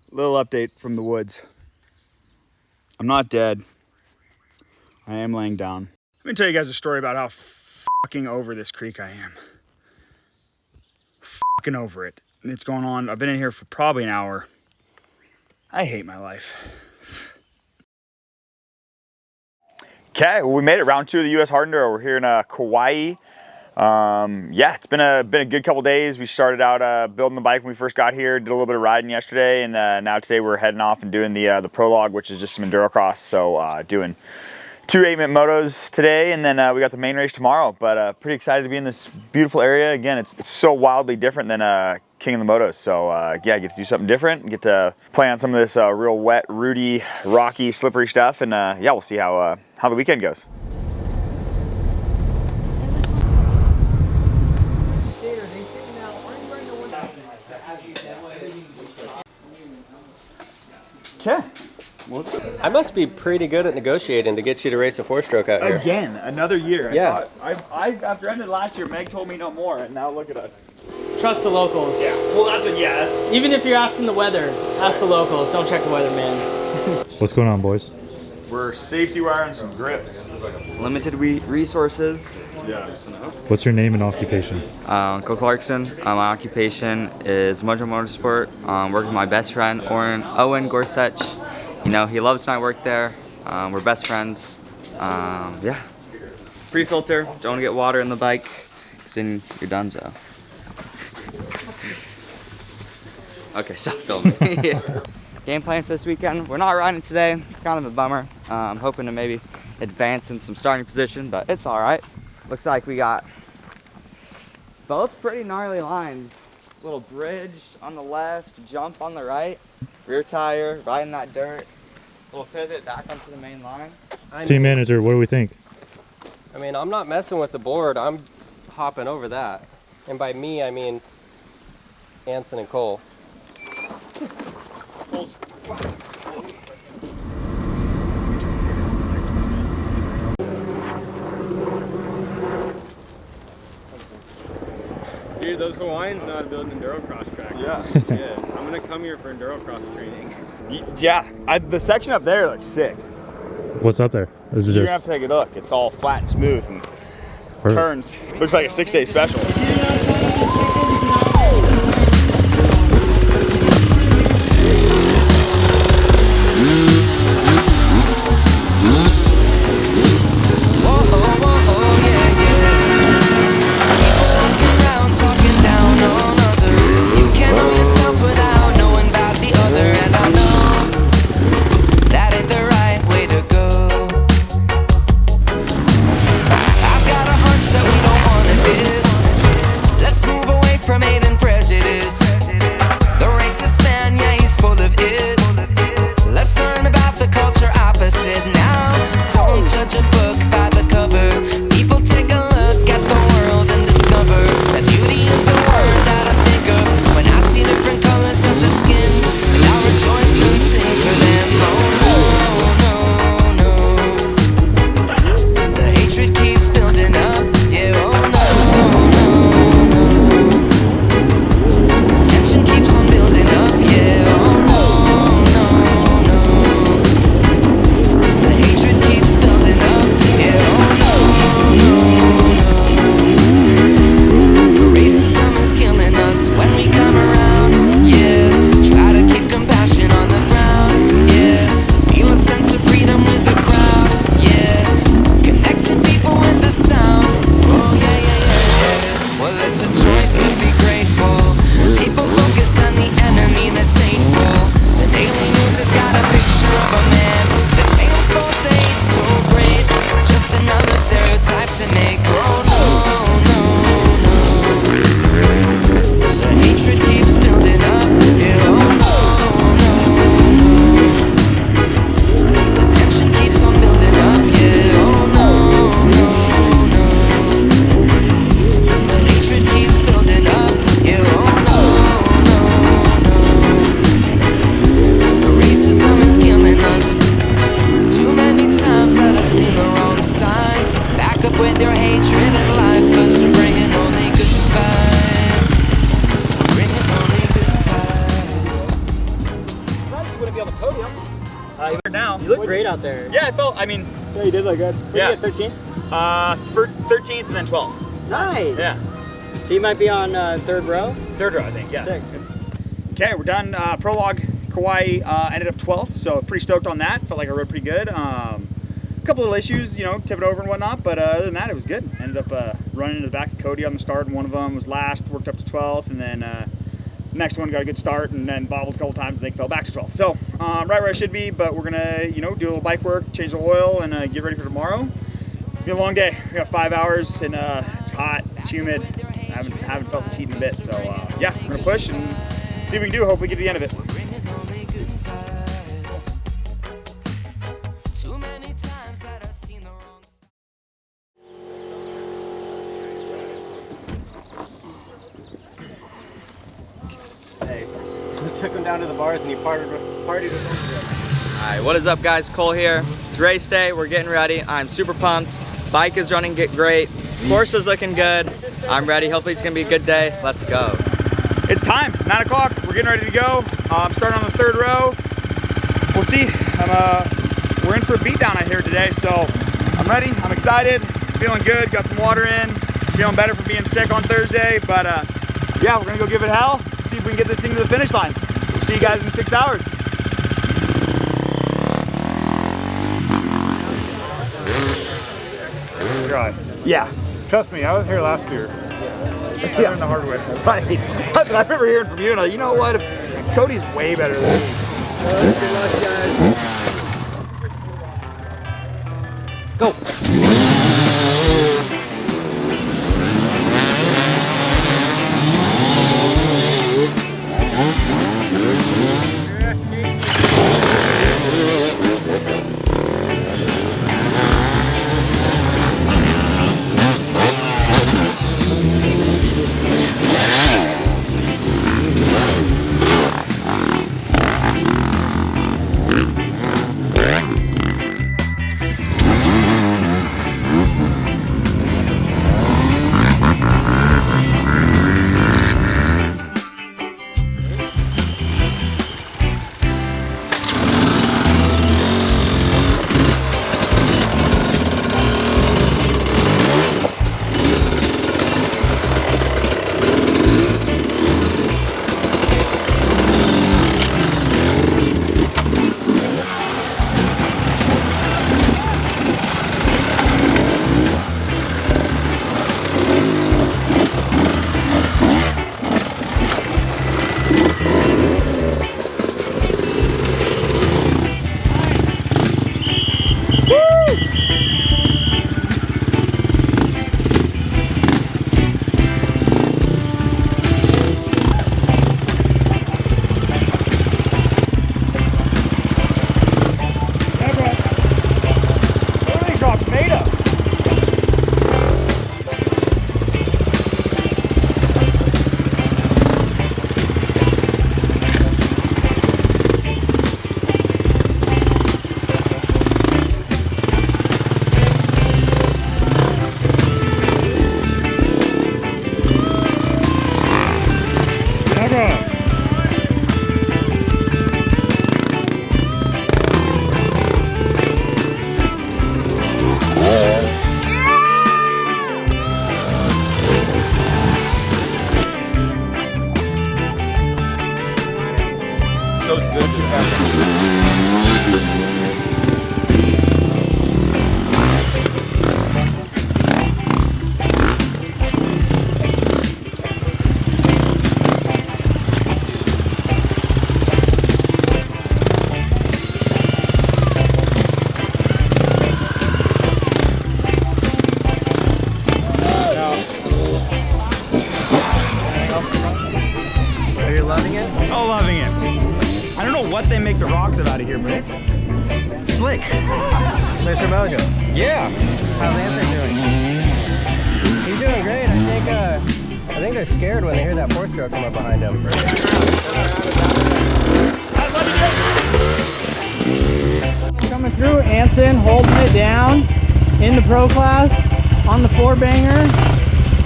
Little update from the woods. I'm not dead. I am laying down. Let me tell you guys a story about how fucking over this creek I am. Fucking over it. And it's going on. I've been in here for probably an hour. I hate my life. Okay, well, we made it round 2 of the US Hard Enduro. We're here in Kaua'i. Yeah, it's been a good couple days. We started out building the bike when we first got here, did a little bit of riding yesterday, and now today we're heading off and doing the Prologue, which is just some enduro cross. So doing 2 8-minute motos today, and then we got the main race tomorrow. But pretty excited to be in this beautiful area. Again, it's so wildly different than King of the Motos. So yeah, get to do something different, get to play on some of this real wet, rooty, rocky, slippery stuff, and yeah, we'll see how the weekend goes. Okay. I must be pretty good at negotiating to get you to race a 4-stroke out here. Again, another year. Yeah. After ended last year, Meg told me no more, and now look at us. Trust the locals. Yeah. Well, that's what. Yeah. That's... Even if you're asking the weather, ask the locals. Don't check the weather, man. What's going on, boys? We're safety wiring some grips. Limited resources. Yeah. What's your name and occupation? Cole Clarkson. My occupation is MojoMotoSport. Working with my best friend, Owen Gorsuch. You know, he loves my work there. We're best friends. Yeah. Pre-filter. Don't want to get water in the bike, because then you're done, so. Okay, stop filming. Game plan for this weekend. We're not riding today. Kind of a bummer. I'm hoping to maybe advance in some starting position, but it's all right. Looks like we got both pretty gnarly lines. Little bridge on the left, jump on the right, rear tire, riding that dirt, little pivot back onto the main line. Team manager, what do we think? I mean, I'm not messing with the board. I'm hopping over that. And by me, I mean Anson and Cole. Dude, those Hawaiians know how to build an enduro cross track. Yeah. Yeah. I'm gonna come here for enduro cross training. Yeah. The section up there looks sick. What's up there? Is it You're just... gonna have to take a look. It's all flat and smooth and turns. Looks like a 6-day special. Let's move away from it and Podium. Now. You look great out there. Yeah, I felt, I mean, Yeah, you did look good. Yeah. You get 13th? for 13th and then 12th. Nice. Yeah. So you might be on third row? Third row, I think, yeah. Sick. Okay, we're done. Prologue, Kaua'i ended up 12th, so pretty stoked on that. Felt like I rode pretty good. A couple little issues, you know, tip it over and whatnot, but other than that, it was good. Ended up running into the back of Cody on the start, and one of them was last, worked up to 12th, and then next one got a good start, and then bobbled a couple times, and they fell back to 12th. So right where I should be, but we're gonna, you know, do a little bike work, change the oil, and get ready for tomorrow. It's been a long day. We got 5 hours, and it's hot, it's humid. I haven't felt this heat in a bit, so yeah, we're gonna push and see what we can do. Hopefully get to the end of it. Hey, we took him down to the bars and he partied with them. Alright, what is up guys? Cole here. It's race day, we're getting ready. I'm super pumped. Bike is running great. Course is looking good. I'm ready. Hopefully it's gonna be a good day. Let's go. It's time, 9 o'clock. We're getting ready to go. I'm starting on the third row. We'll see. We're in for a beatdown out here today, so I'm ready. I'm excited. Feeling good. Got some water in. Feeling better for being sick on Thursday, but yeah, we're gonna go give it hell. See if we can get this thing to the finish line. We'll see you guys in 6 hours. Right. Yeah. Trust me, I was here last year. I learned the hard way. Right. That's what I remember hearing from you, and you know what? Cody's way better than me. Good luck, guys. Go. They make the rocks out of here, but it's slick. Mr. Mojo. Yeah. How's Anson doing? He's doing great. I think they're scared when they hear that four stroke come up behind them. Coming through, Anson holding it down in the pro class on the four banger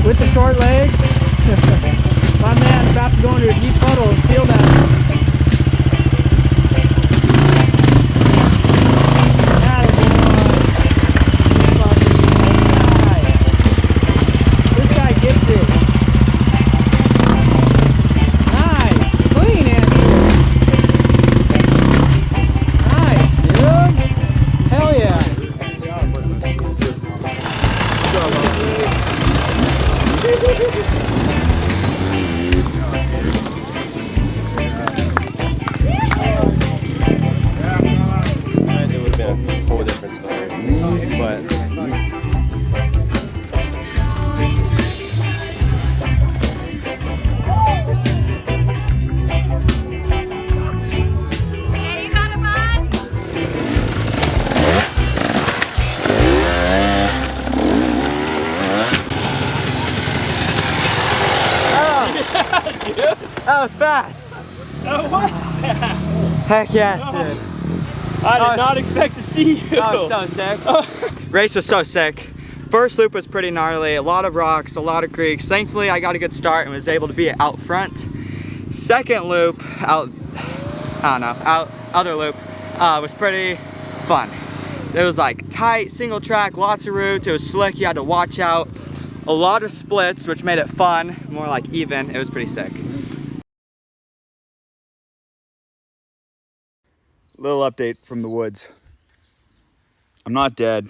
with the short legs. My man about to go into a deep puddle and feel that. fast. That was fast. Heck yes, dude. I did not expect to see you. That was so sick. Race was so sick. First loop was pretty gnarly, a lot of rocks, a lot of creeks. Thankfully, I got a good start and was able to be out front. Second loop, other loop, was pretty fun. It was like tight, single track, lots of routes. It was slick, you had to watch out. A lot of splits, which made it fun, more like even. It was pretty sick. Little update from the woods. I'm not dead.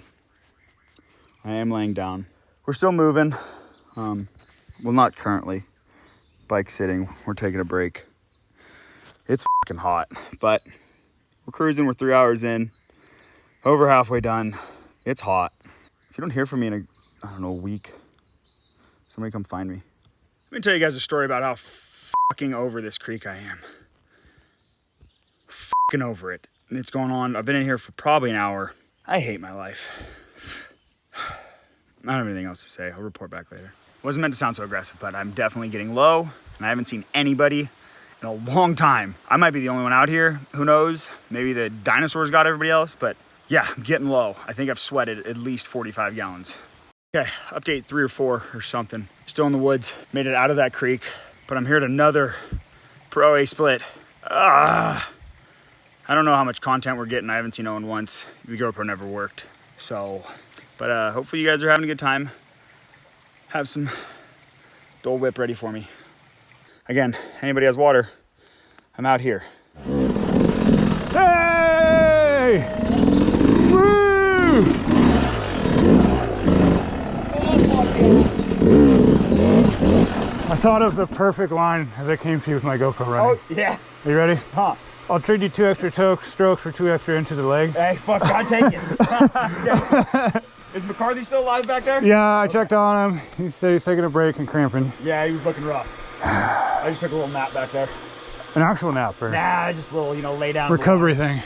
I am laying down. We're still moving. Well, not currently. Bike sitting. We're taking a break. It's fucking hot, but we're cruising. We're 3 hours in. Over halfway done. It's hot. If you don't hear from me in a week, somebody come find me. Let me tell you guys a story about how fucking over this creek I am. Fucking over it. And it's going on. I've been in here for probably an hour. I hate my life. I don't have anything else to say. I'll report back later. Wasn't meant to sound so aggressive, but I'm definitely getting low, and I haven't seen anybody in a long time. I might be the only one out here. Who knows? Maybe the dinosaurs got everybody else, but yeah, I'm getting low. I think I've sweated at least 45 gallons. Okay, update 3 or 4 or something. Still in the woods. Made it out of that creek, but I'm here at another Pro A split. I don't know how much content we're getting. I haven't seen Owen once. The GoPro never worked. So, but hopefully you guys are having a good time. Have some Dole Whip ready for me. Again, anybody has water, I'm out here. Hey! Woo! I thought of the perfect line as I came to you with my GoPro running. Oh, yeah. Are you ready? Huh. I'll trade you 2 extra strokes for 2 extra inches of leg. Hey, fuck, I'll take it. Is McCarthy still alive back there? Yeah, I checked on him. He said he's taking a break and cramping. Yeah, he was looking rough. I just took a little nap back there. An actual nap, or? Nah, just a little, lay down. Recovery thing.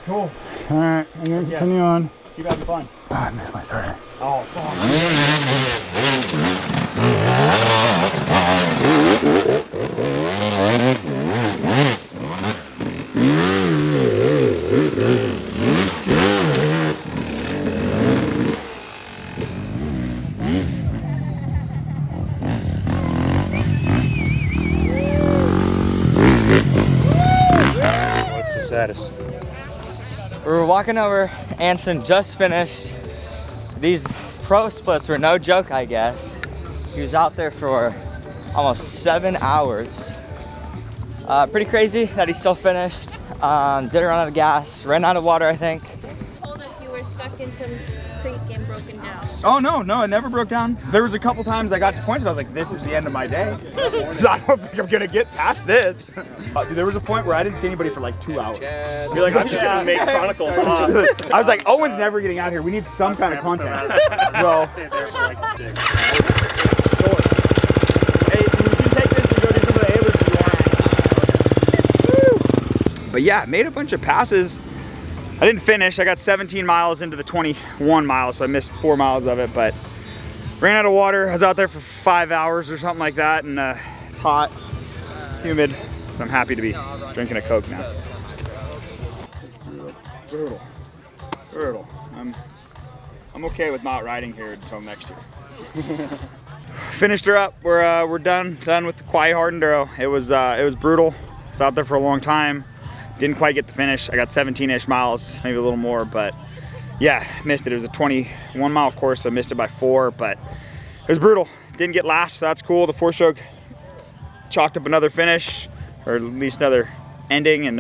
Cool. All right, I'm gonna continue on. Keep having fun. Oh, I missed my starter. Oh, fuck. What's the status? We were walking over, Anson just finished. These pro splits were no joke, I guess. He was out there for almost 7 hours. Pretty crazy that he still finished. Didn't run out of gas, ran out of water, I think. Told us you were stuck in some creek and broken down. Oh, no, it never broke down. There was a couple times I got to points and I was like, this is the end of my day. 'Cause I don't think I'm gonna get past this. Dude, there was a point where I didn't see anybody for like 2 hours. You're like, I'm just gonna make Chronicles. I was like, Owen's never getting out here. We need some kind of content. Well, hey, you can take this and go do some of the A-list. But yeah, made a bunch of passes. I didn't finish. I got 17 miles into the 21 miles, so I missed 4 miles of it, but ran out of water. I was out there for 5 hours or something like that, and it's hot, humid, but I'm happy to be drinking a Coke now. Brutal. I'm okay with not riding here until next year. Finished her up. We're done with the Kaua'i Hard Enduro. It was brutal. I was out there for a long time. Didn't quite get the finish. I got 17-ish miles, maybe a little more, but yeah, missed it. It was a 21-mile course, so I missed it by 4, but it was brutal. Didn't get last, so that's cool. The 4-stroke chalked up another finish, or at least another ending, and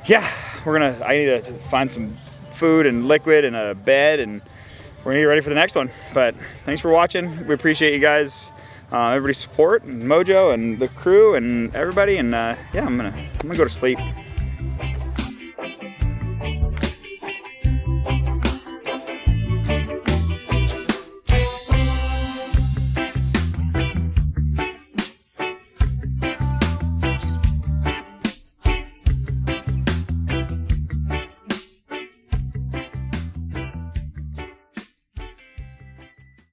yeah, I need to find some food and liquid and a bed, and we're gonna get ready for the next one. But thanks for watching. We appreciate you guys. Everybody's support, and Mojo and the crew and everybody, and yeah, I'm gonna go to sleep.